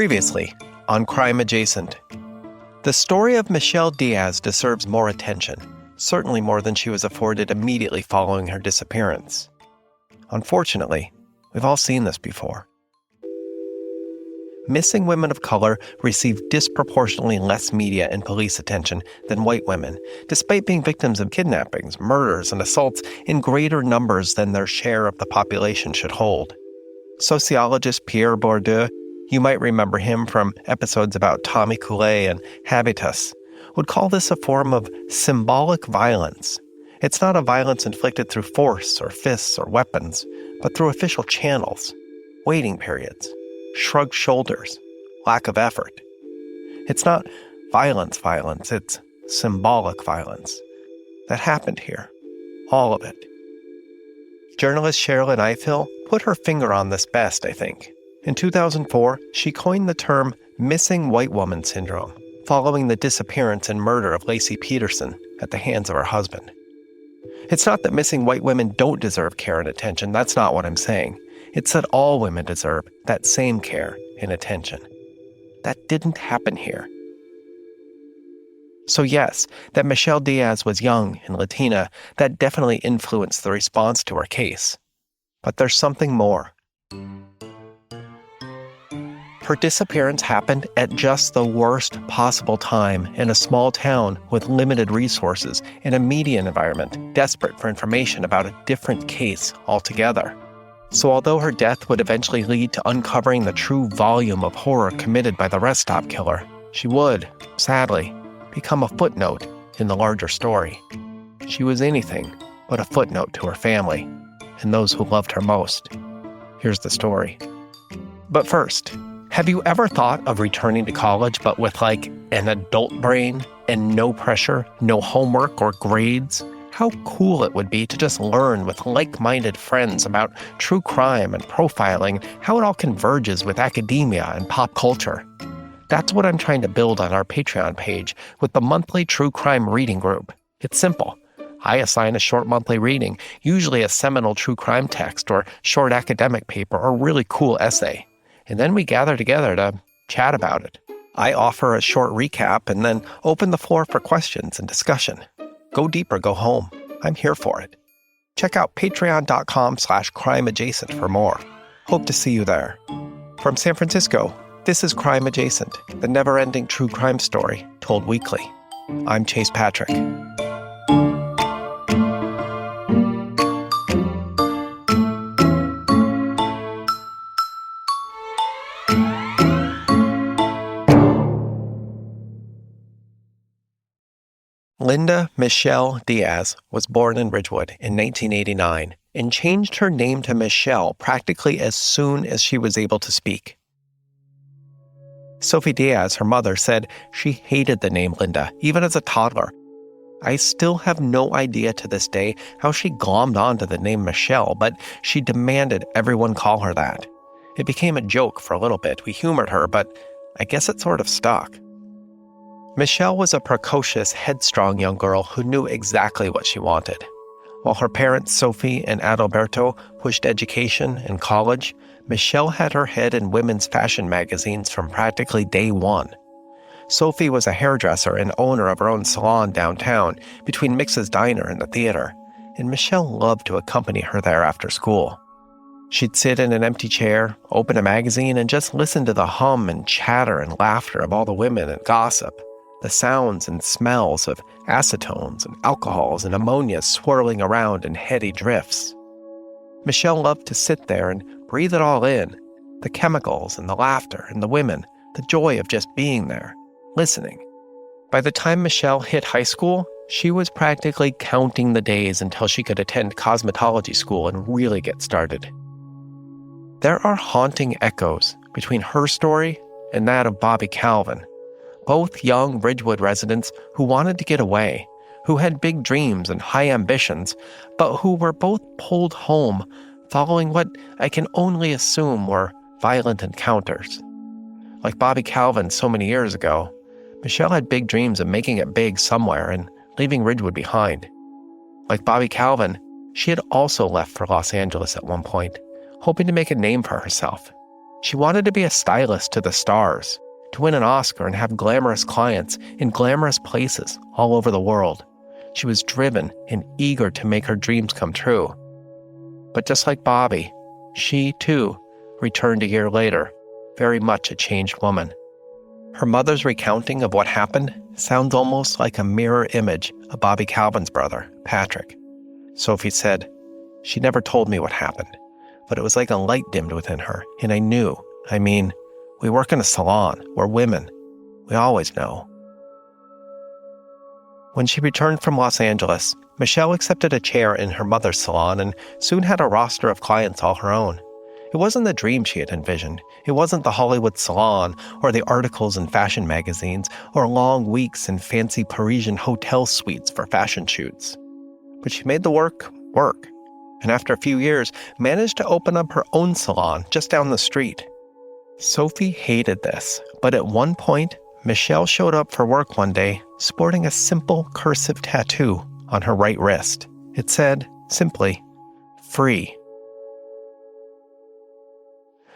Previously on Crime Adjacent. The story of Michelle Diaz deserves more attention, certainly more than she was afforded immediately following her disappearance. Unfortunately, we've all seen this before. Missing women of color receive disproportionately less media and police attention than white women, despite being victims of kidnappings, murders, and assaults in greater numbers than their share of the population should hold. Sociologist Pierre Bourdieu, you might remember him from episodes about Tommy Coulet and Habitus, would call this a form of symbolic violence. It's not a violence inflicted through force or fists or weapons, but through official channels, waiting periods, shrugged shoulders, lack of effort. It's not violence, it's symbolic violence. That happened here. All of it. Journalist Sherilyn Ifill put her finger on this best, I think. In 2004, she coined the term missing white woman syndrome, following the disappearance and murder of Laci Peterson at the hands of her husband. It's not that missing white women don't deserve care and attention. That's not what I'm saying. It's that all women deserve that same care and attention. That didn't happen here. So yes, that Michelle Diaz was young and Latina, that definitely influenced the response to her case. But there's something more. Her disappearance happened at just the worst possible time in a small town with limited resources in a media environment desperate for information about a different case altogether. So although her death would eventually lead to uncovering the true volume of horror committed by the rest stop killer, she would, sadly, become a footnote in the larger story. She was anything but a footnote to her family and those who loved her most. Here's the story. But first, have you ever thought of returning to college but with like an adult brain and no pressure, no homework or grades? How cool it would be to just learn with like-minded friends about true crime and profiling, how it all converges with academia and pop culture. That's what I'm trying to build on our Patreon page with the monthly true crime reading group. It's simple. I assign a short monthly reading, usually a seminal true crime text or short academic paper or really cool essay. And then we gather together to chat about it. I offer a short recap and then open the floor for questions and discussion. Go deep or go home. I'm here for it. Check out patreon.com/crimeadjacent for more. Hope to see you there. From San Francisco, this is Crime Adjacent, the never-ending true crime story told weekly. I'm Chase Patrick. Linda Michelle Diaz was born in Ridgewood in 1989 and changed her name to Michelle practically as soon as she was able to speak. Sophie Diaz, her mother, said she hated the name Linda, even as a toddler. I still have no idea to this day how she glommed onto the name Michelle, but she demanded everyone call her that. It became a joke for a little bit. We humored her, but I guess it sort of stuck. Michelle was a precocious, headstrong young girl who knew exactly what she wanted. While her parents, Sophie and Adalberto, pushed education and college, Michelle had her head in women's fashion magazines from practically day one. Sophie was a hairdresser and owner of her own salon downtown, between Mix's Diner and the theater, and Michelle loved to accompany her there after school. She'd sit in an empty chair, open a magazine, and just listen to the hum and chatter and laughter of all the women and gossip. The sounds and smells of acetones and alcohols and ammonia swirling around in heady drifts. Michelle loved to sit there and breathe it all in, the chemicals and the laughter and the women, the joy of just being there, listening. By the time Michelle hit high school, she was practically counting the days until she could attend cosmetology school and really get started. There are haunting echoes between her story and that of Bobby Calvin, both young Ridgewood residents who wanted to get away, who had big dreams and high ambitions, but who were both pulled home following what I can only assume were violent encounters. Like Bobby Calvin so many years ago, Michelle had big dreams of making it big somewhere and leaving Ridgewood behind. Like Bobby Calvin, she had also left for Los Angeles at one point, hoping to make a name for herself. She wanted to be a stylist to the stars, to win an Oscar and have glamorous clients in glamorous places all over the world. She was driven and eager to make her dreams come true. But just like Bobby, she, too, returned a year later, very much a changed woman. Her mother's recounting of what happened sounds almost like a mirror image of Bobby Calvin's brother, Patrick. Sophie said, "She never told me what happened, but it was like a light dimmed within her, and I knew. We work in a salon. We're women. We always know." When she returned from Los Angeles, Michelle accepted a chair in her mother's salon and soon had a roster of clients all her own. It wasn't the dream she had envisioned. It wasn't the Hollywood salon or the articles in fashion magazines or long weeks in fancy Parisian hotel suites for fashion shoots. But she made the work work, and after a few years, managed to open up her own salon just down the street. Sophie hated this, but at one point, Michelle showed up for work one day sporting a simple cursive tattoo on her right wrist. It said, simply, "Free."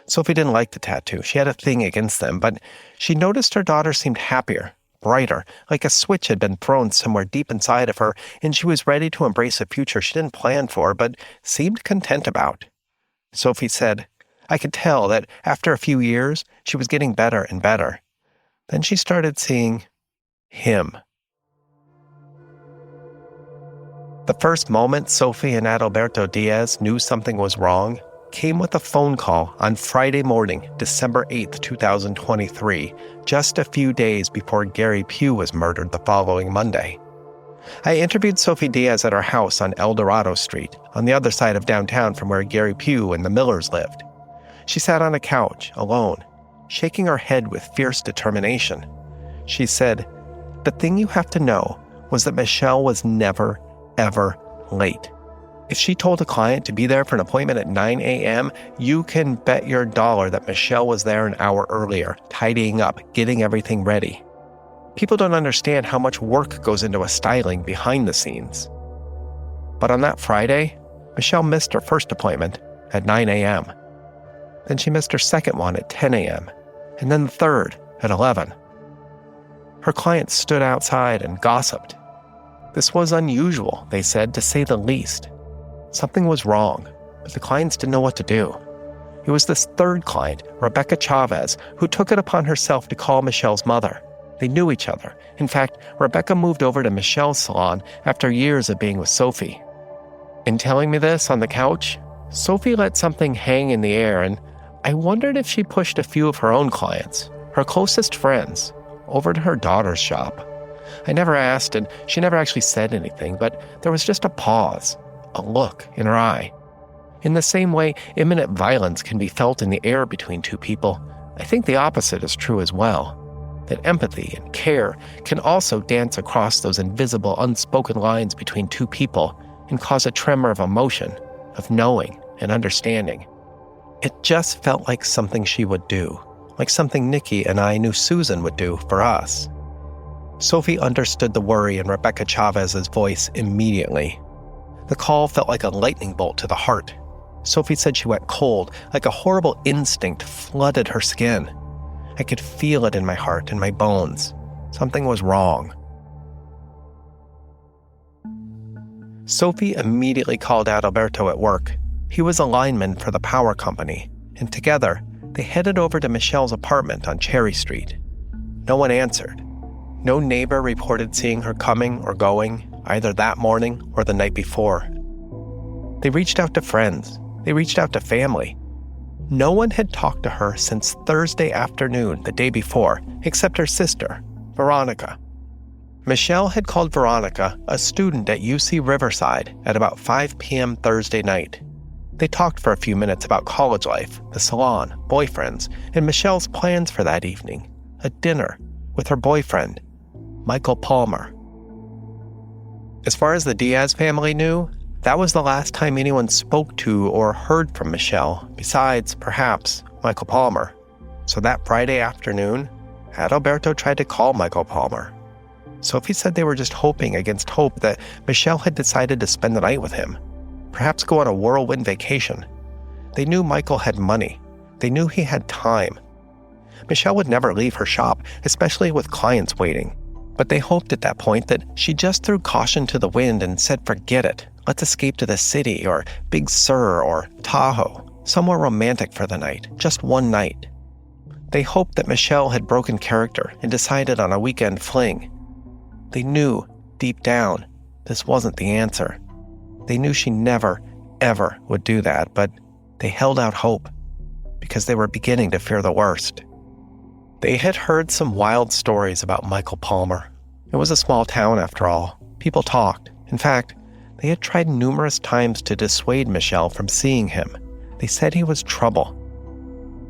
Sophie didn't like the tattoo. She had a thing against them, but she noticed her daughter seemed happier, brighter, like a switch had been thrown somewhere deep inside of her, and she was ready to embrace a future she didn't plan for, but seemed content about. Sophie said, "I could tell that after a few years, she was getting better and better." Then she started seeing him. The first moment Sophie and Adalberto Diaz knew something was wrong came with a phone call on Friday morning, December 8th, 2023, just a few days before Gary Pugh was murdered the following Monday. I interviewed Sophie Diaz at her house on El Dorado Street, on the other side of downtown from where Gary Pugh and the Millers lived. She sat on a couch, alone, shaking her head with fierce determination. She said, "The thing you have to know was that Michelle was never, ever late. If she told a client to be there for an appointment at 9 a.m., you can bet your dollar that Michelle was there an hour earlier, tidying up, getting everything ready. People don't understand how much work goes into a styling behind the scenes." But on that Friday, Michelle missed her first appointment at 9 a.m. Then she missed her second one at 10 a.m., and then the third at 11. Her clients stood outside and gossiped. This was unusual, they said, to say the least. Something was wrong, but the clients didn't know what to do. It was this third client, Rebecca Chavez, who took it upon herself to call Michelle's mother. They knew each other. In fact, Rebecca moved over to Michelle's salon after years of being with Sophie. In telling me this on the couch, Sophie let something hang in the air, and I wondered if she pushed a few of her own clients, her closest friends, over to her daughter's shop. I never asked, and she never actually said anything, but there was just a pause, a look in her eye. In the same way imminent violence can be felt in the air between two people, I think the opposite is true as well. That empathy and care can also dance across those invisible, unspoken lines between two people and cause a tremor of emotion, of knowing and understanding. It just felt like something she would do, like something Nikki and I knew Susan would do for us. Sophie understood the worry in Rebecca Chavez's voice immediately. The call felt like a lightning bolt to the heart. Sophie said she went cold, like a horrible instinct flooded her skin. I could feel it in my heart and my bones. Something was wrong. Sophie immediately called Adalberto at work. He was a lineman for the power company, and together, they headed over to Michelle's apartment on Cherry Street. No one answered. No neighbor reported seeing her coming or going, either that morning or the night before. They reached out to friends. They reached out to family. No one had talked to her since Thursday afternoon, the day before, except her sister, Veronica. Michelle had called Veronica, a student at UC Riverside, at about 5 p.m. Thursday night. They talked for a few minutes about college life, the salon, boyfriends, and Michelle's plans for that evening, a dinner with her boyfriend, Michael Palmer. As far as the Diaz family knew, that was the last time anyone spoke to or heard from Michelle, besides, perhaps, Michael Palmer. So that Friday afternoon, Adalberto tried to call Michael Palmer. Sophie said they were just hoping against hope that Michelle had decided to spend the night with him, perhaps go on a whirlwind vacation. They knew Michael had money, They knew he had time. Michelle would never leave her shop, especially with clients waiting. But they hoped at that point that she just threw caution to the wind and said, forget it. Let's escape to the city or Big Sur or Tahoe, somewhere romantic for the night, just one night. They hoped that Michelle had broken character and decided on a weekend fling. They knew, deep down, this wasn't the answer. They knew she never, ever would do that, but they held out hope because they were beginning to fear the worst. They had heard some wild stories about Michael Palmer. It was a small town after all. People talked. In fact, they had tried numerous times to dissuade Michelle from seeing him. They said he was trouble.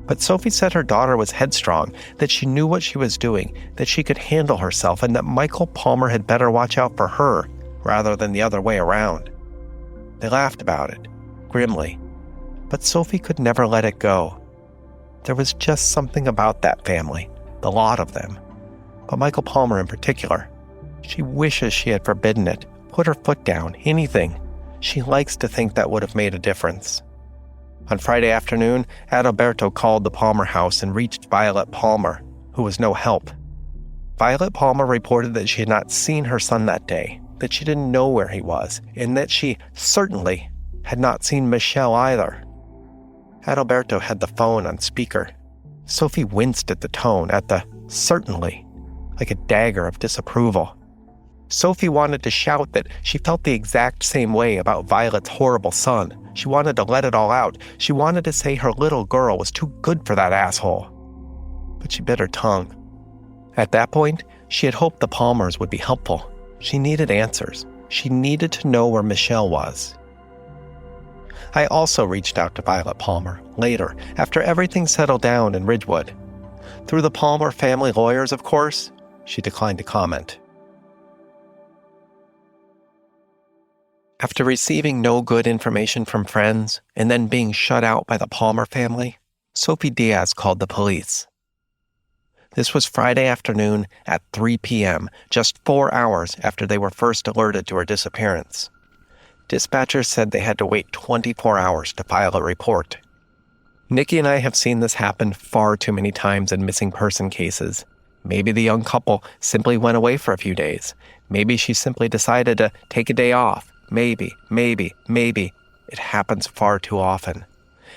But Sophie said her daughter was headstrong, that she knew what she was doing, that she could handle herself, and that Michael Palmer had better watch out for her rather than the other way around. They laughed about it, grimly. But Sophie could never let it go. There was just something about that family, the lot of them. But Michael Palmer in particular. She wishes she had forbidden it, put her foot down, anything. She likes to think that would have made a difference. On Friday afternoon, Adalberto called the Palmer house and reached Violet Palmer, who was no help. Violet Palmer reported that she had not seen her son that day, that she didn't know where he was, and that she certainly had not seen Michelle either. Adalberto had the phone on speaker. Sophie winced at the tone, at the certainly, like a dagger of disapproval. Sophie wanted to shout that she felt the exact same way about Violet's horrible son. She wanted to let it all out. She wanted to say her little girl was too good for that asshole. But she bit her tongue. At that point, she had hoped the Palmers would be helpful. She needed answers. She needed to know where Michelle was. I also reached out to Violet Palmer, later, after everything settled down in Ridgewood. Through the Palmer family lawyers, of course, she declined to comment. After receiving no good information from friends, and then being shut out by the Palmer family, Sophie Diaz called the police. This was Friday afternoon at 3 p.m., just 4 hours after they were first alerted to her disappearance. Dispatchers said they had to wait 24 hours to file a report. Nikki and I have seen this happen far too many times in missing person cases. Maybe the young couple simply went away for a few days. Maybe she simply decided to take a day off. Maybe. It happens far too often.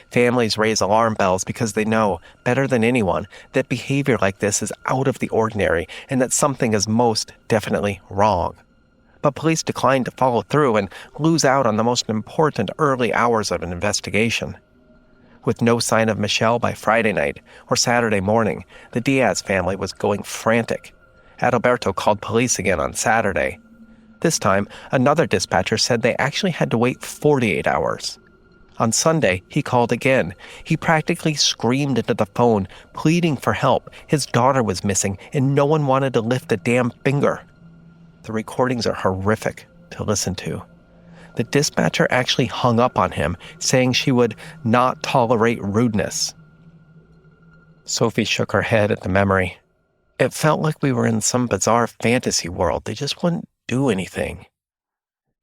Families raise alarm bells because they know, better than anyone, that behavior like this is out of the ordinary and that something is most definitely wrong. But police decline to follow through and lose out on the most important early hours of an investigation. With no sign of Michelle by Friday night or Saturday morning, the Diaz family was going frantic. Adalberto called police again on Saturday. This time, another dispatcher said they actually had to wait 48 hours. On Sunday, he called again. He practically screamed into the phone, pleading for help. His daughter was missing, and no one wanted to lift a damn finger. The recordings are horrific to listen to. The dispatcher actually hung up on him, saying she would not tolerate rudeness. Sophie shook her head at the memory. It felt like we were in some bizarre fantasy world. They just wouldn't do anything.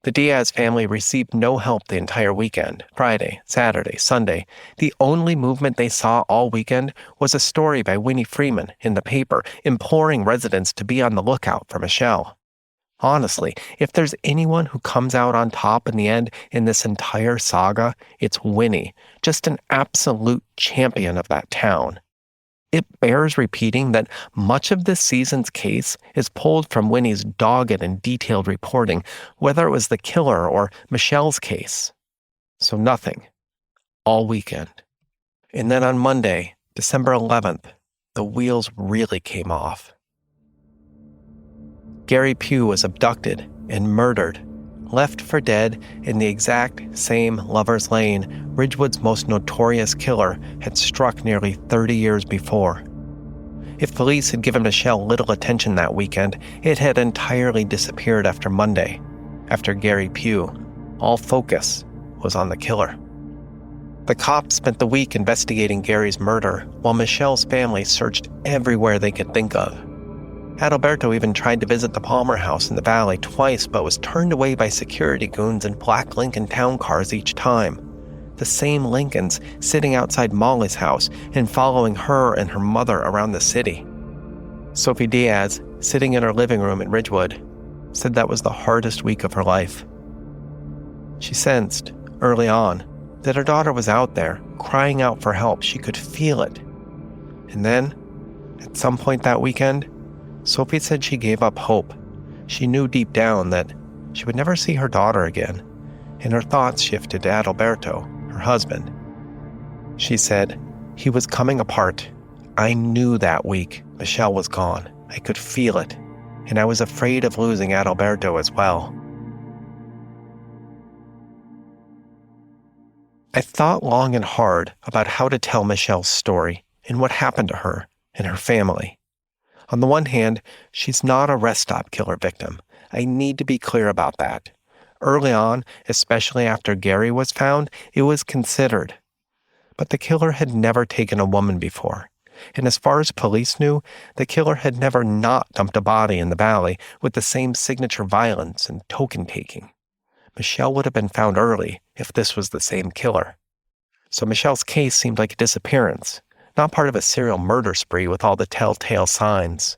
The Diaz family received no help the entire weekend, Friday, Saturday, Sunday. The only movement they saw all weekend was a story by Winnie Freeman in the paper imploring residents to be on the lookout for Michelle. Honestly, if there's anyone who comes out on top in the end in this entire saga, it's Winnie, just an absolute champion of that town. It bears repeating that much of this season's case is pulled from Winnie's dogged and detailed reporting, whether it was the killer or Michelle's case. So nothing, all weekend. And then on Monday, December 11th, the wheels really came off. Gary Pugh was abducted and murdered, left for dead in the exact same Lover's Lane Ridgewood's most notorious killer had struck nearly 30 years before. If police had given Michelle little attention that weekend, it had entirely disappeared after Monday. After Gary Pugh, all focus was on the killer. The cops spent the week investigating Gary's murder, while Michelle's family searched everywhere they could think of. Adalberto even tried to visit the Palmer house in the valley twice, but was turned away by security goons in black Lincoln town cars each time. the same Lincolns sitting outside Molly's house and following her and her mother around the city. Sophie Diaz, sitting in her living room in Ridgewood, said that was the hardest week of her life. She sensed, early on, that her daughter was out there, crying out for help. She could feel it. And then, at some point that weekend, Sophie said she gave up hope. She knew deep down that she would never see her daughter again, and her thoughts shifted to Adalberto, her husband. She said, "He was coming apart. I knew that week Michelle was gone. I could feel it, and I was afraid of losing Adalberto as well." I thought long and hard about how to tell Michelle's story and what happened to her and her family. On the one hand, she's not a rest stop killer victim. I need to be clear about that. Early on, especially after Gary was found, it was considered. But the killer had never taken a woman before. And as far as police knew, the killer had never not dumped a body in the valley with the same signature violence and token-taking. Michelle would have been found early if this was the same killer. So Michelle's case seemed like a disappearance, not part of a serial murder spree with all the telltale signs.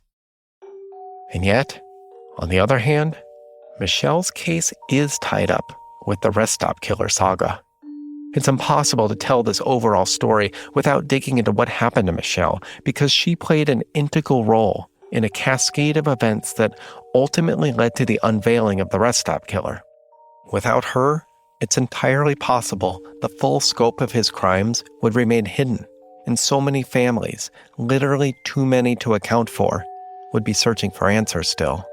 And yet, on the other hand, Michelle's case is tied up with the rest stop killer saga. It's impossible to tell this overall story without digging into what happened to Michelle, because she played an integral role in a cascade of events that ultimately led to the unveiling of the rest stop killer. Without her, it's entirely possible the full scope of his crimes would remain hidden, and so many families, literally too many to account for, would be searching for answers still.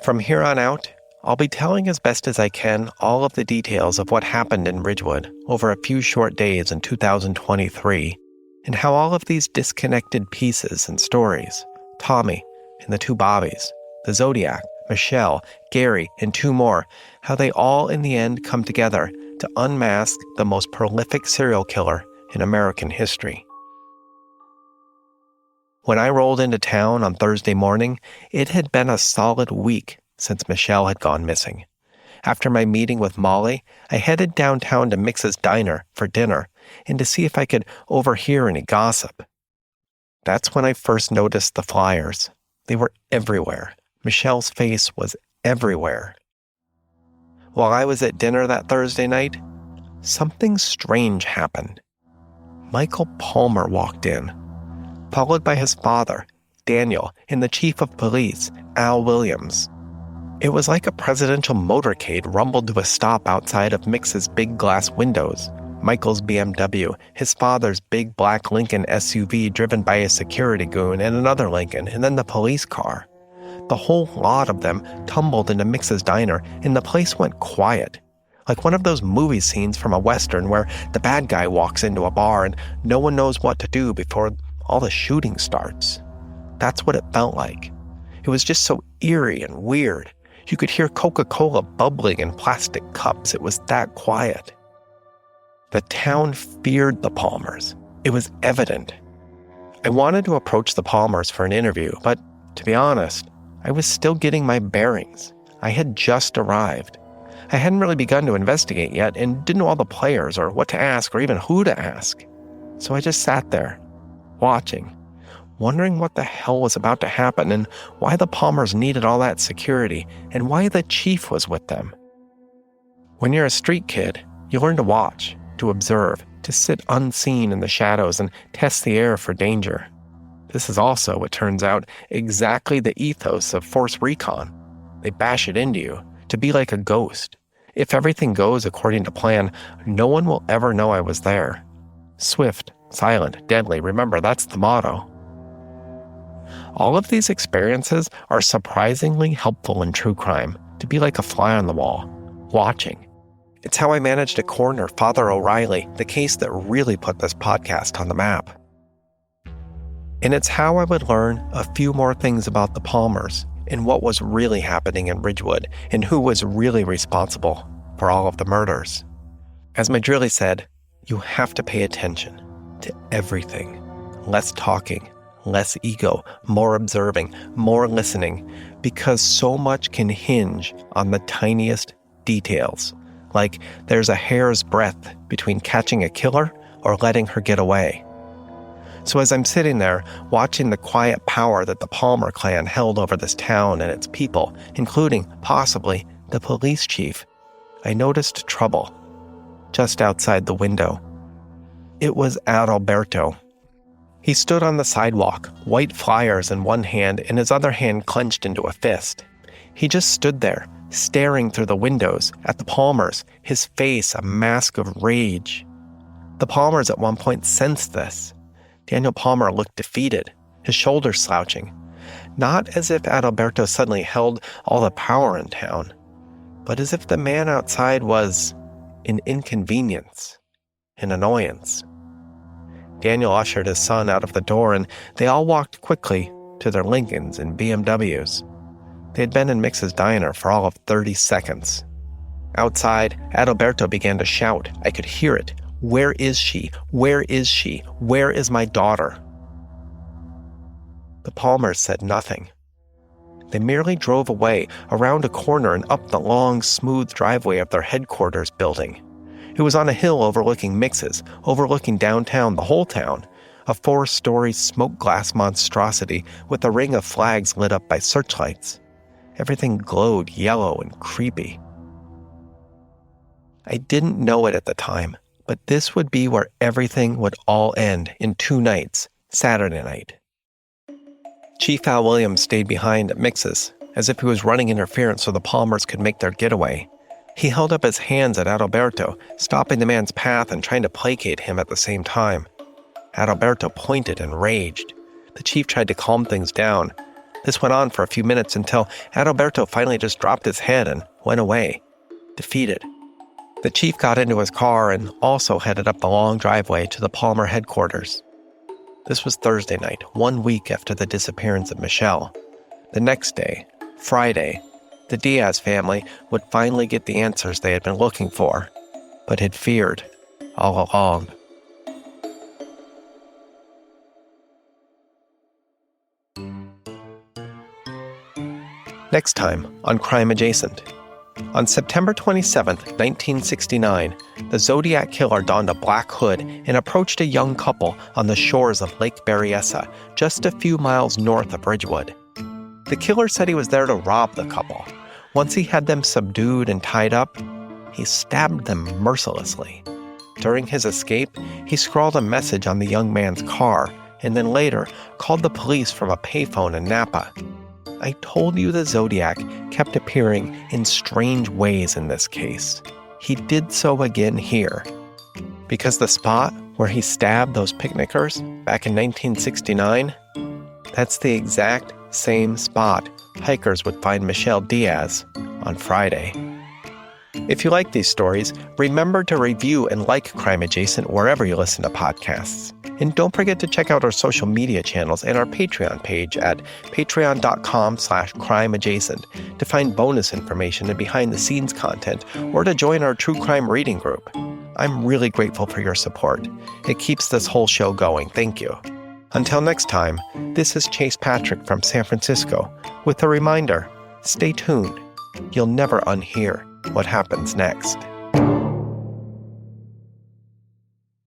From here on out, I'll be telling as best as I can all of the details of what happened in Ridgewood over a few short days in 2023, and how all of these disconnected pieces and stories, Tommy and the two Bobbies, the Zodiac, Michelle, Gary, and two more, how they all in the end come together to unmask the most prolific serial killer in American history. When I rolled into town on Thursday morning, it had been a solid week since Michelle had gone missing. After my meeting with Molly, I headed downtown to Mix's Diner for dinner and to see if I could overhear any gossip. That's when I first noticed the flyers. They were everywhere. Michelle's face was everywhere. While I was at dinner that Thursday night, something strange happened. Michael Palmer walked in, followed by his father, Daniel, and the chief of police, Al Williams. It was like a presidential motorcade rumbled to a stop outside of Mix's big glass windows. Michael's BMW, his father's big black Lincoln SUV driven by a security goon, and another Lincoln, and then the police car. The whole lot of them tumbled into Mix's Diner, and the place went quiet. Like one of those movie scenes from a Western where the bad guy walks into a bar and no one knows what to do before all the shooting starts. That's what it felt like. It was just so eerie and weird. You could hear Coca-Cola bubbling in plastic cups. It was that quiet. The town feared the Palmers. It was evident. I wanted to approach the Palmers for an interview, but to be honest, I was still getting my bearings. I had just arrived. I hadn't really begun to investigate yet and didn't know all the players or what to ask or even who to ask. So I just sat there, watching, wondering what the hell was about to happen and why the Palmers needed all that security and why the chief was with them. When you're a street kid, you learn to watch, to observe, to sit unseen in the shadows and test the air for danger. This is also, it turns out, exactly the ethos of Force Recon. They bash it into you, to be like a ghost. If everything goes according to plan, no one will ever know I was there. Swift, silent, deadly, remember, that's the motto. All of these experiences are surprisingly helpful in true crime, to be like a fly on the wall, watching. It's how I managed to corner Father O'Reilly, the case that really put this podcast on the map. And it's how I would learn a few more things about the Palmers and what was really happening in Ridgewood and who was really responsible for all of the murders. As my drilly said, you have to pay attention to everything. Less talking, less ego, more observing, more listening, because so much can hinge on the tiniest details like there's a hair's breadth between catching a killer or letting her get away. So as I'm sitting there, watching the quiet power that the Palmer clan held over this town and its people, including, possibly, the police chief, I noticed trouble just outside the window. It was Adalberto. He stood on the sidewalk, white flyers in one hand and his other hand clenched into a fist. He just stood there, staring through the windows at the Palmers, his face a mask of rage. The Palmers at one point sensed this. Daniel Palmer looked defeated, his shoulders slouching. Not as if Adalberto suddenly held all the power in town, but as if the man outside was an inconvenience, an annoyance. Daniel ushered his son out of the door, and they all walked quickly to their Lincolns and BMWs. They had been in Mix's diner for all of 30 seconds. Outside, Adalberto began to shout. I could hear it. Where is she? Where is she? Where is my daughter? The Palmers said nothing. They merely drove away, around a corner and up the long, smooth driveway of their headquarters building. It was on a hill overlooking Mix's, overlooking downtown, the whole town, a 4-story smoke glass monstrosity with a ring of flags lit up by searchlights. Everything glowed yellow and creepy. I didn't know it at the time, but this would be where everything would all end in 2 nights, Saturday night. Chief Al Williams stayed behind at Mix's, as if he was running interference so the Palmers could make their getaway. He held up his hands at Adalberto, stopping the man's path and trying to placate him at the same time. Adalberto pointed and raged. The chief tried to calm things down. This went on for a few minutes until Adalberto finally just dropped his head and went away, defeated. The chief got into his car and also headed up the long driveway to the Palmer headquarters. This was Thursday night, 1 week after the disappearance of Michelle. The next day, Friday, the Diaz family would finally get the answers they had been looking for, but had feared all along. Next time on Crime Adjacent. On September 27, 1969, the Zodiac Killer donned a black hood and approached a young couple on the shores of Lake Berryessa, just a few miles north of Ridgewood. The killer said he was there to rob the couple. Once he had them subdued and tied up, he stabbed them mercilessly. During his escape, he scrawled a message on the young man's car and then later called the police from a payphone in Napa. I told you the Zodiac kept appearing in strange ways in this case. He did so again here. Because the spot where he stabbed those picnickers back in 1969, that's the exact same spot hikers would find Michelle Diaz on Friday. If you like these stories, remember to review and like Crime Adjacent wherever you listen to podcasts. And don't forget to check out our social media channels and our Patreon page at patreon.com/crimeadjacent to find bonus information and behind-the-scenes content, or to join our true crime reading group. I'm really grateful for your support. It keeps this whole show going. Thank you. Until next time, this is Chase Patrick from San Francisco with a reminder, stay tuned. You'll never unhear what happens next.